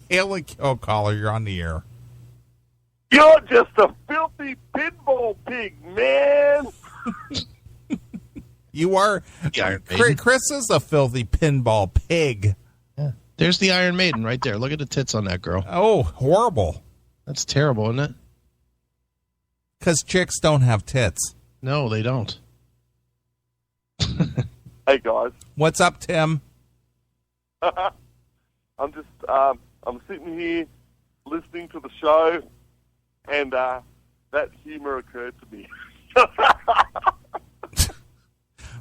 Haley Kill Caller, you're on the air. You're just a filthy pinball pig, man. You are. Chris is a filthy pinball pig. Yeah. There's the Iron Maiden right there. Look at the tits on that girl. Oh, horrible. That's terrible, isn't it? Because chicks don't have tits. No, they don't. Hey, guys. What's up, Tim? I'm sitting here listening to the show, and that humor occurred to me.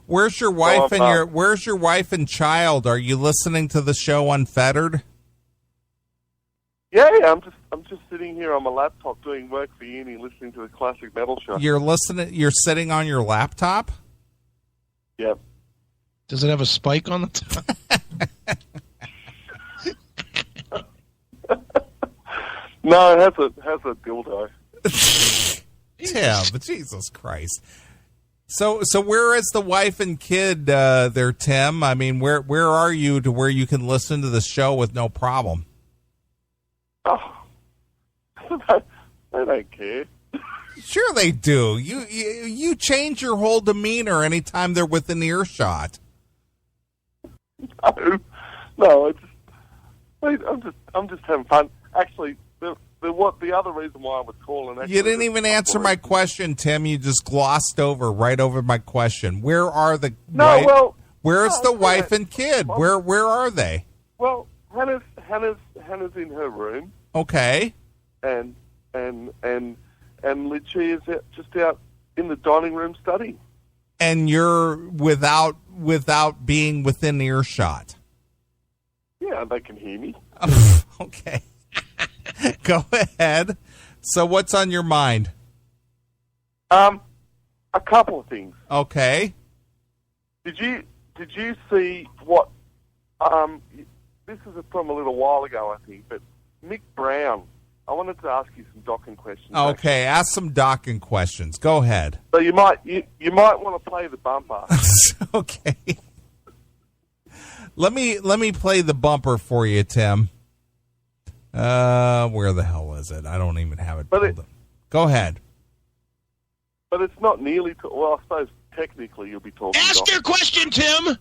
Where's your wife Where's your wife and child? Are you listening to the show unfettered? Yeah, I'm just sitting here on my laptop doing work for uni, listening to the classic metal show. You're sitting on your laptop? Yep. Does it have a spike on the top? No, it has a dildo. Tim, Jesus Christ. So where is the wife and kid there, Tim? I mean, where are you to where you can listen to the show with no problem? Oh, they don't care. Sure they do. You change your whole demeanor anytime they're within earshot. No, I'm just having fun. Actually, the other reason why I was calling. Actually, you didn't even answer my question, Tim. You just glossed right over my question. Where are the Where's the wife and kid? Where are they? Well, Hannah's in her room. Okay. And Litchi is just out in the dining room studying. And you're without being within earshot. Yeah, they can hear me. Okay. Go ahead. So what's on your mind? A couple of things. Okay. Did you see what this is from a little while ago, I think, but Mick Brown, I wanted to ask you some Dokken questions. Okay, ask some Dokken questions. Go ahead. So you might want to play the bumper. Okay. Let me play the bumper for you, Tim. Where the hell is it? I don't even have it. Go ahead. But it's not nearly. Well, I suppose technically you'll be talking. Ask your question, Tim.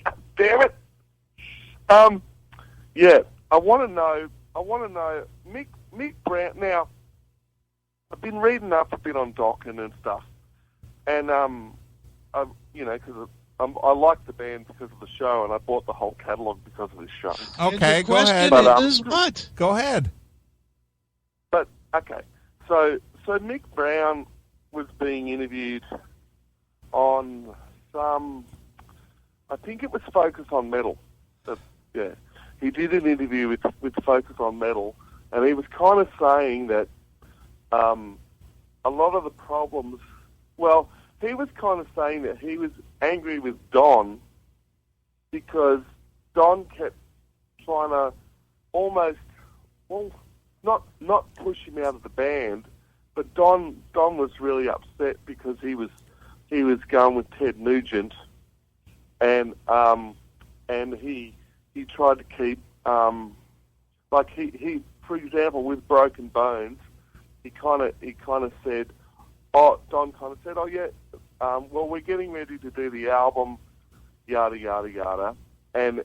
God damn it. Yeah, I want to know, Mick Brown. Now, I've been reading up a bit on Dokken and stuff, and because I like the band because of the show, and I bought the whole catalog because of this show. Okay, go ahead. But, is what? Go ahead. But okay, so Mick Brown was being interviewed on some. I think it was Focus on Metal. Yeah, he did an interview with Focus on Metal, and he was kind of saying that a lot of the problems. Well, he was kind of saying that he was angry with Don because Don kept trying to almost, not push him out of the band, but Don was really upset because he was going with Ted Nugent, and he tried to keep he for example with Broken Bones, he kind of said, Don kind of said, well, we're getting ready to do the album, yada yada yada, and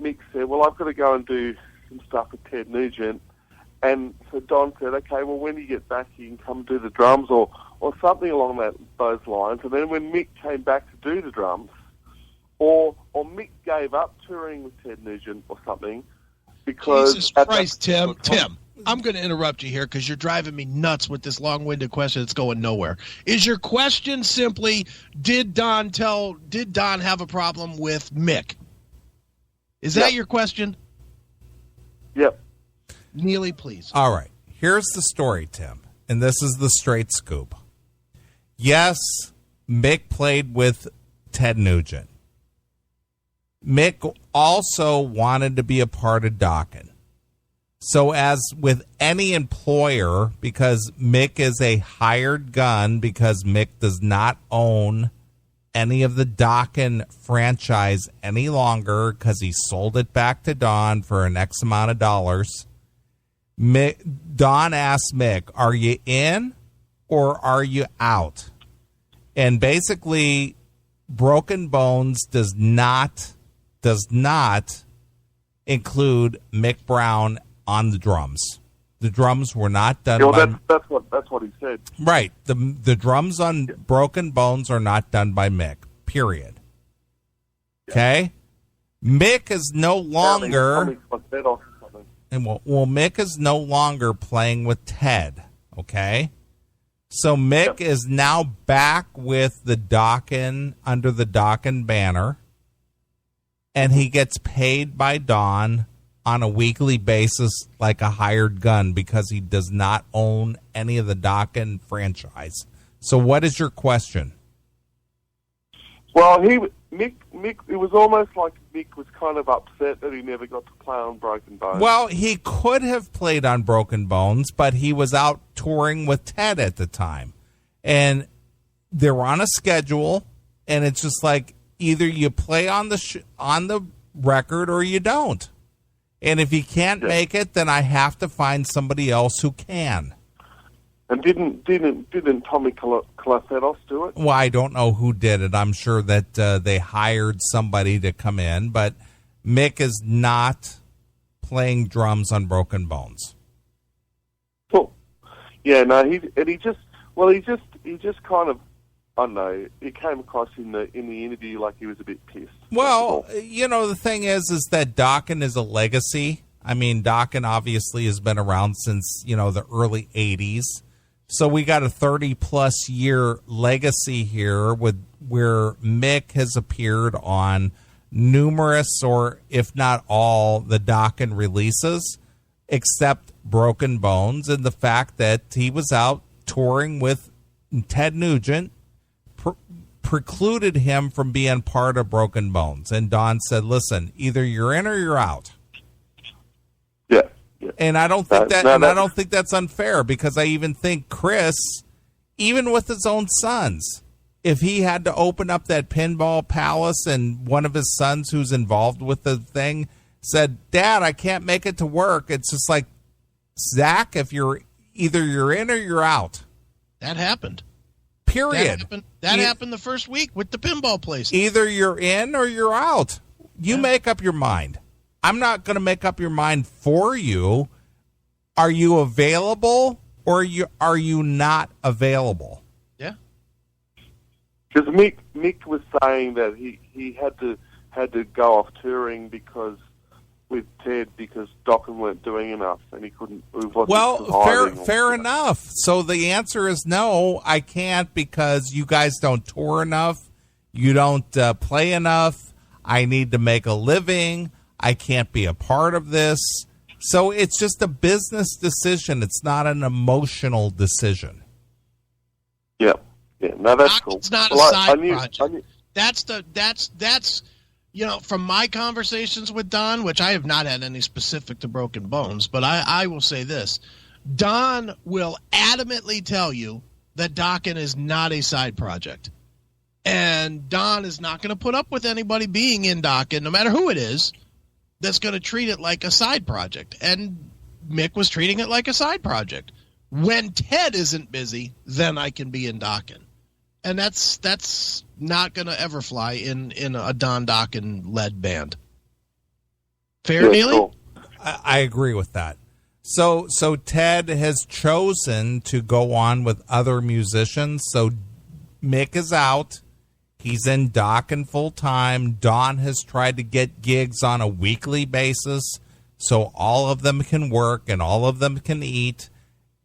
Mick said, well, I've got to go and do some stuff with Ted Nugent, and so Don said, okay, well, when you get back, you can come do the drums or something along those lines. And then when Mick came back to do the drums, or Mick gave up touring with Ted Nugent or something because Jesus Christ, Tim, I'm going to interrupt you here because you're driving me nuts with this long-winded question that's going nowhere. Is your question simply, did Don have a problem with Mick? Is that your question? Yep. Neely, please. All right. Here's the story, Tim, and this is the straight scoop. Yes, Mick played with Ted Nugent. Mick also wanted to be a part of Dokken. So as with any employer, because Mick is a hired gun, because Mick does not own any of the Dokken franchise any longer because he sold it back to Don for an X amount of dollars. Don asked Mick, are you in or are you out? And basically, Broken Bones does not include Mick Brown on the drums. The drums were not done by... That's what he said. Right. The drums on Broken Bones are not done by Mick, period. Okay? Mick is no longer... Mick is no longer playing with Ted, okay? So Mick is now back with the Dokken, under the Dokken banner, and he gets paid by Don on a weekly basis like a hired gun because he does not own any of the Dokken franchise. So what is your question? Well, Mick, it was almost like Mick was kind of upset that he never got to play on Broken Bones. Well, he could have played on Broken Bones, but he was out touring with Ted at the time. And they were on a schedule, and it's just like either you play on the record or you don't. And if you can't make it, then I have to find somebody else who can. And didn't Tommy Calacetos do it? Well, I don't know who did it. I'm sure that they hired somebody to come in, but Mick is not playing drums on Broken Bones. Cool. Yeah, no, he just kind of, I don't know, it came across in the interview like he was a bit pissed. Well, the thing is that Dokken is a legacy. I mean, Dokken obviously has been around since, the early 80s. So we got a 30-plus year legacy here where Mick has appeared on numerous, or if not all, the Dokken releases, except Broken Bones, and the fact that he was out touring with Ted Nugent precluded him from being part of Broken Bones. And Don said, listen, either you're in or you're out. Yeah. And I don't think I don't think that's unfair, because I even think Chris, even with his own sons, if he had to open up that pinball palace and one of his sons who's involved with the thing said, Dad, I can't make it to work. It's just like, Zach, if you're in or you're out. That happened. Period. That happened the first week with the pinball place. Either you're in or you're out. You make up your mind. I'm not going to make up your mind for you. Are you available or are you not available? Yeah. Because Mick was saying that he had to go off touring with Ted because Dokken weren't doing enough and he couldn't. Fair enough. So the answer is no, I can't, because you guys don't tour enough. You don't play enough. I need to make a living. I can't be a part of this. So it's just a business decision. It's not an emotional decision. Yeah. No, that's cool. It's not a side project. That's from my conversations with Don, which I have not had any specific to Broken Bones, but I will say this. Don will adamantly tell you that Dokken is not a side project. And Don is not going to put up with anybody being in Dokken, no matter who it is, that's going to treat it like a side project. And Mick was treating it like a side project. When Ted isn't busy, then I can be in Dokken. And that's not going to ever fly in a Don Dokken-led band. Fair, Neely? Cool. I agree with that. So Ted has chosen to go on with other musicians. So Mick is out. He's in Dokken full-time. Don has tried to get gigs on a weekly basis so all of them can work and all of them can eat.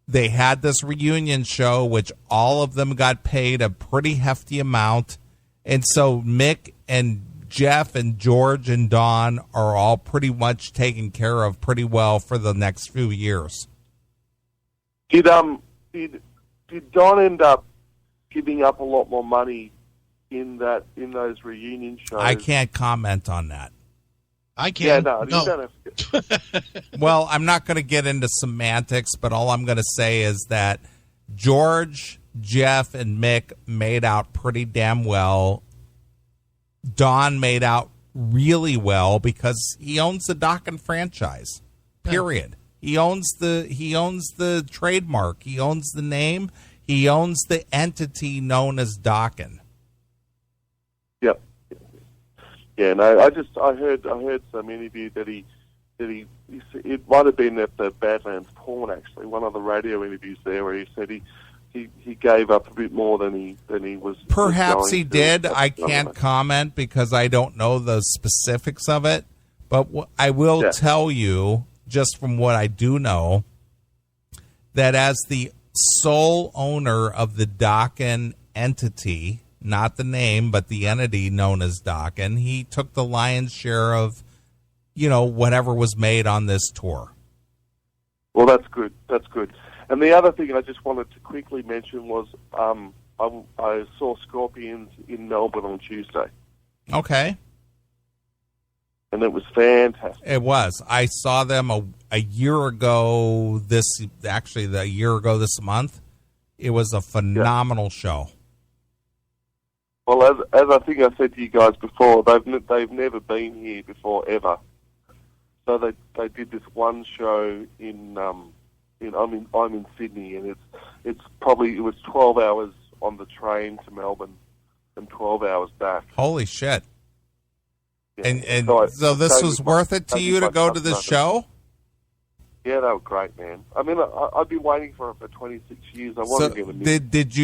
They had this reunion show, which all of them got paid a pretty hefty amount. And so Mick and Jeff and George and Don are all pretty much taken care of pretty well for the next few years. Did Don end up giving up a lot more money in those reunion shows? I can't comment on that. I can't. Yeah, no. You don't have to. Well, I'm not going to get into semantics, but all I'm going to say is that George, Jeff, and Mick made out pretty damn well Don made out really well because he owns the Dokken franchise. Period. He owns the trademark. He owns the name. He owns the entity known as Dokken. Yep. Yeah. No. I heard some interview that he it might have been at the Badlands Porn, actually, one of the radio interviews there, where he said he gave up a bit more than he was. Perhaps he did. I can't comment because I don't know the specifics of it. But I will tell you, just from what I do know, that as the sole owner of the Dokken entity, not the name, but the entity known as Dokken, he took the lion's share of, whatever was made on this tour. Well, that's good. That's good. And the other thing I just wanted to quickly mention was I saw Scorpions in Melbourne on Tuesday. Okay. And it was fantastic. It was. I saw them a year ago the year ago this month. It was a phenomenal show. Well, as I think I said to you guys before, they've never been here before, ever. So they did this one show I'm in Sydney, and it was 12 hours on the train to Melbourne and 12 hours back. Holy shit. Yeah. And so this was worth it to you to go to the show? Yeah, they were great, man. I mean, I've been waiting for it for 26 years. I wanted to give it a did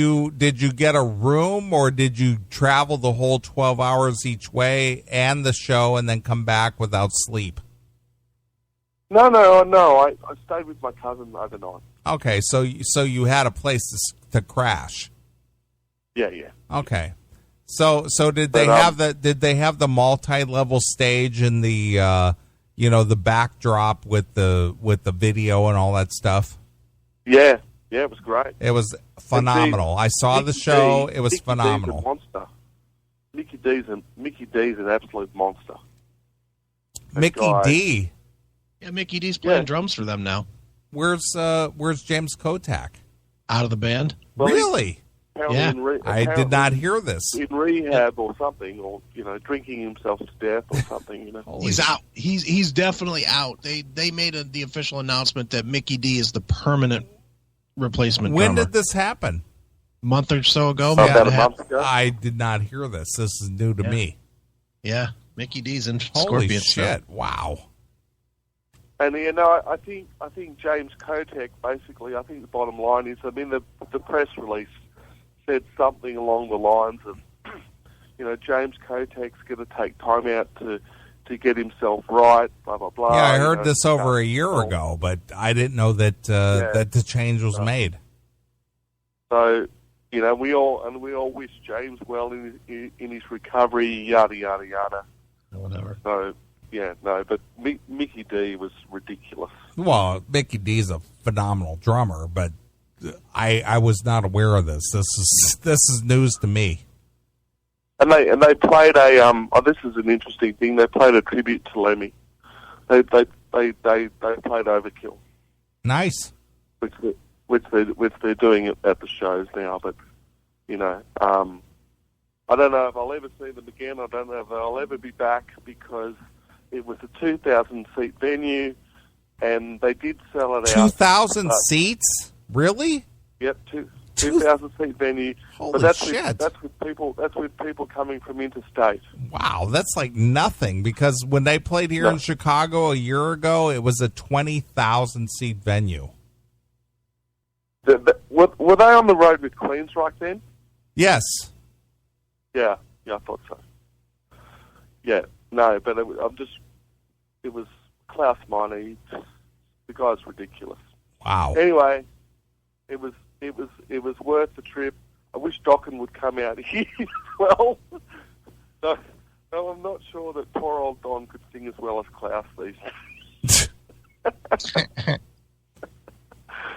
you get a room, or did you travel the whole 12 hours each way and the show and then come back without sleep? No. I stayed with my cousin overnight. Okay, so you had a place to crash. Yeah. Okay. So did they have the multi-level stage and the the backdrop with the video and all that stuff? Yeah, it was great. It was phenomenal. I saw the show. It was phenomenal. D's a monster. Mickey D's an absolute monster. Mickey D. Yeah, Mickey D's playing drums for them now. Where's James Kotak? Out of the band? Well, really? Yeah. I did not hear this. In rehab or something, or drinking himself to death or something. He's out. He's definitely out. They made the official announcement that Mickey D is the permanent replacement. When drummer. did this happen? A month or so ago. About a month ago. I did not hear this. This is new to me. Yeah, Mickey D's in Holy Scorpions. shit! Wow. And I think James Kotak basically. I think the bottom line is, the press release said something along the lines of, James Kotak's going to take time out to get himself right, blah blah blah. Yeah, I heard this over a year ago, but I didn't know that that the change was made. So, we all wish James well in his recovery, yada yada yada. Whatever. So. Yeah, no, but Mickey D was ridiculous. Well, Mickey D's a phenomenal drummer, but I was not aware of this. This is news to me. And they played this is an interesting thing. They played a tribute to Lemmy. They played Overkill. Nice. Which they're doing at the shows now, but I don't know if I'll ever see them again. I don't know if I'll ever be back, because it was a 2,000-seat venue, and they did sell it out. 2,000 seats? Really? Yep, 2,000-seat venue. Holy but that's shit! That's with people coming from interstate. Wow, that's like nothing. Because when they played here in Chicago a year ago, it was a 20,000-seat venue. Were they on the road with Queensryche then? Yes. Yeah, I thought so. Yeah. No, but it was Klaus Meine. The guy's ridiculous. Wow. Anyway, it was worth the trip. I wish Dokken would come out here as well. No, I'm not sure that poor old Don could sing as well as Klaus these days.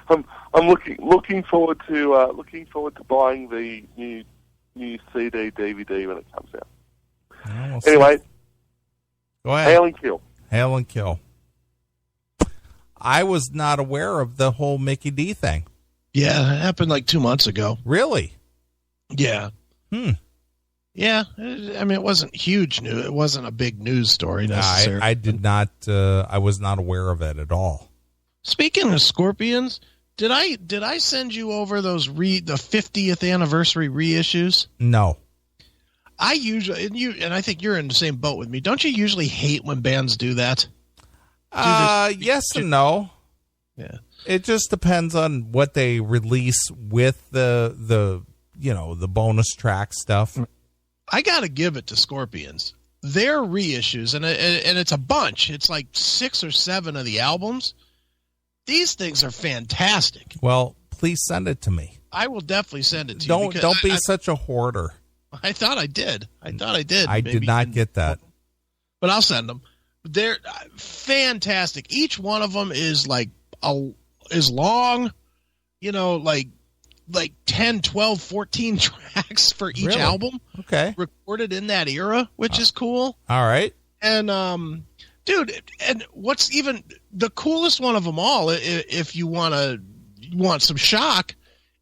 I'm looking forward to buying the new CD DVD when it comes out. Well, we'll anyway. Go ahead. Hail and kill. Hail and kill. I was not aware of the whole Mickey D thing. Yeah, it happened like 2 months ago. Really? Yeah. Yeah, I mean, it wasn't huge news. It wasn't a big news story necessarily. I did not. I was not aware of it at all. Speaking of Scorpions, did I send you over those the 50th anniversary reissues? No. I usually and I think you're in the same boat with me. Don't you usually hate when bands do that? Yes and no. Yeah. It just depends on what they release with the bonus track stuff. I got to give it to Scorpions. Their reissues, and it's a bunch. It's like 6 or 7 of the albums. These things are fantastic. Well, please send it to me. I will definitely send it to you. Don't be such a hoarder. I thought I did. I did not get that. But I'll send them. They're fantastic. Each one of them is is long, like 10, 12, 14 tracks for each Really? album. Okay. Recorded in that era, which is cool. All right. And dude, and what's even the coolest one of them all, if you want some shock,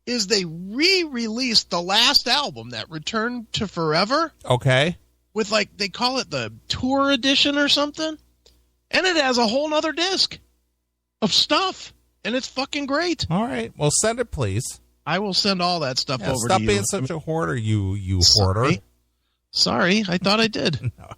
is they re-released the last album, that Return to Forever. Okay. With they call it the tour edition or something. And it has a whole nother disc of stuff. And it's fucking great. All right. Well, send it, please. I will send all that stuff over to you. Stop being such a hoarder, you hoarder. Sorry. I thought I did. No.